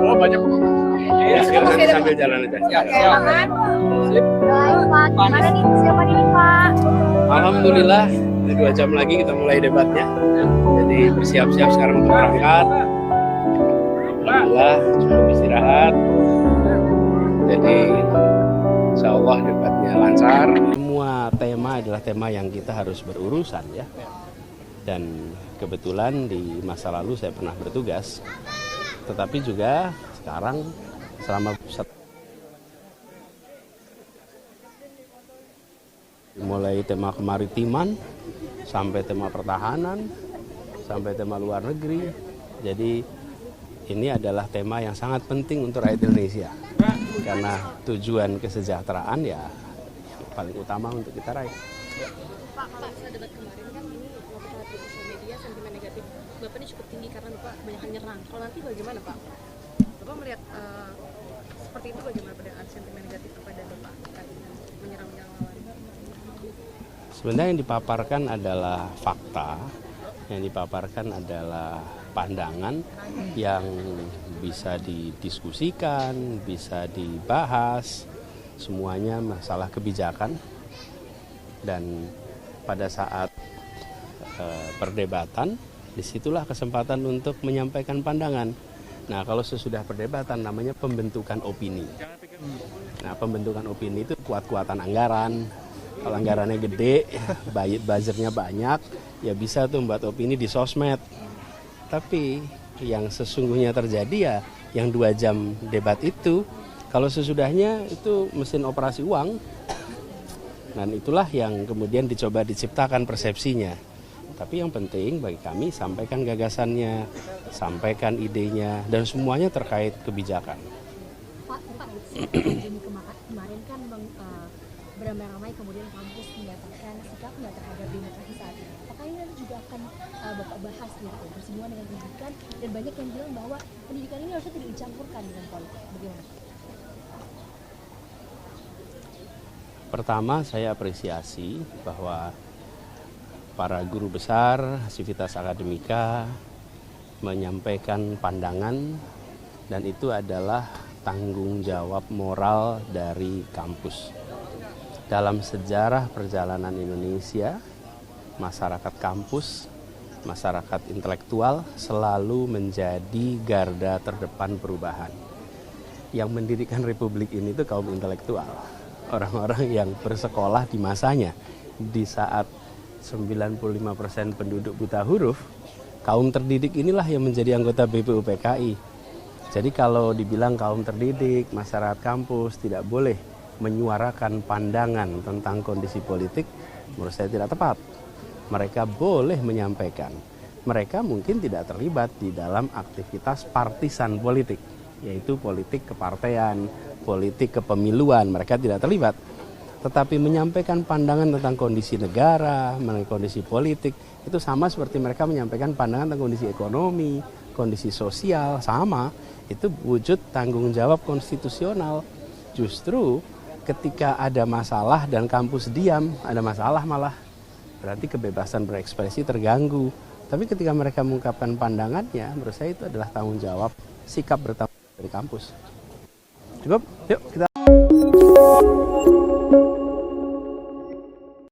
Oh banyak. Ya, sekarang nanti sambil jalan aja. Gimana nih persiapan ini Pak? Alhamdulillah, ini 2 jam lagi kita mulai debatnya. Jadi bersiap-siap sekarang untuk berangkat. Alhamdulillah cukup istirahat. Jadi insya Allah debatnya lancar. Semua tema adalah tema yang kita harus berurusan ya. Dan kebetulan di masa lalu saya pernah bertugas. Tetapi juga sekarang selama mulai tema kemaritiman sampai tema pertahanan sampai tema luar negeri. Jadi ini adalah tema yang sangat penting untuk rakyat Indonesia karena tujuan kesejahteraan ya yang paling utama untuk kita raih. Pak, saat debat kemarin kan ini waktu lihat di sosial media sentimen negatif Bapak ini cukup tinggi karena Bapak banyak nyerang. Kalau nanti bagaimana Pak? Bapak melihat seperti itu bagaimana pada sentimen negatif kepada Bapak menyerang lawan? Sebenarnya yang dipaparkan adalah fakta, yang dipaparkan adalah pandangan yang bisa didiskusikan, bisa dibahas, semuanya masalah kebijakan. Dan pada saat perdebatan, disitulah kesempatan untuk menyampaikan pandangan. Nah, kalau sesudah perdebatan namanya pembentukan opini. Nah, pembentukan opini itu kuat-kuatan anggaran. Kalau anggarannya gede, buzzernya banyak, ya bisa tuh membuat opini di sosmed. Tapi yang sesungguhnya terjadi ya yang 2 jam debat itu, kalau sesudahnya itu mesin operasi uang. Dan itulah yang kemudian dicoba diciptakan persepsinya. Tapi yang penting bagi kami sampaikan gagasannya, sampaikan idenya, dan semuanya terkait kebijakan. Pak, kemarin kan beramai-ramai kemudian kampus menyatakan sikapnya terhadap demokrasi saat ini. Apakah ini nanti juga akan Bapak bahas gitu, bersinggungan dengan pendidikan, dan banyak yang bilang bahwa pendidikan ini harusnya tidak dicampurkan dengan politik. Bagaimana? Pertama, saya apresiasi bahwa para guru besar Sivitas Akademika menyampaikan pandangan, dan itu adalah tanggung jawab moral dari kampus. Dalam sejarah perjalanan Indonesia, masyarakat kampus, masyarakat intelektual selalu menjadi garda terdepan perubahan. Yang mendirikan republik ini itu kaum intelektual. Orang-orang yang bersekolah di masanya. Di saat 95% penduduk buta huruf, kaum terdidik inilah yang menjadi anggota BPUPKI. Jadi kalau dibilang kaum terdidik, masyarakat kampus tidak boleh menyuarakan pandangan tentang kondisi politik, menurut saya tidak tepat. Mereka boleh menyampaikan. Mereka mungkin tidak terlibat di dalam aktivitas partisan politik, yaitu politik kepartean, politik kepemiluan, mereka tidak terlibat. Tetapi menyampaikan pandangan tentang kondisi negara, mengenai kondisi politik, itu sama seperti mereka menyampaikan pandangan tentang kondisi ekonomi, kondisi sosial, sama. Itu wujud tanggung jawab konstitusional. Justru ketika ada masalah dan kampus diam, ada masalah malah, berarti kebebasan berekspresi terganggu. Tapi ketika mereka mengungkapkan pandangannya, menurut saya itu adalah tanggung jawab, sikap bertanggung jawab dari kampus. Cukup, yuk kita.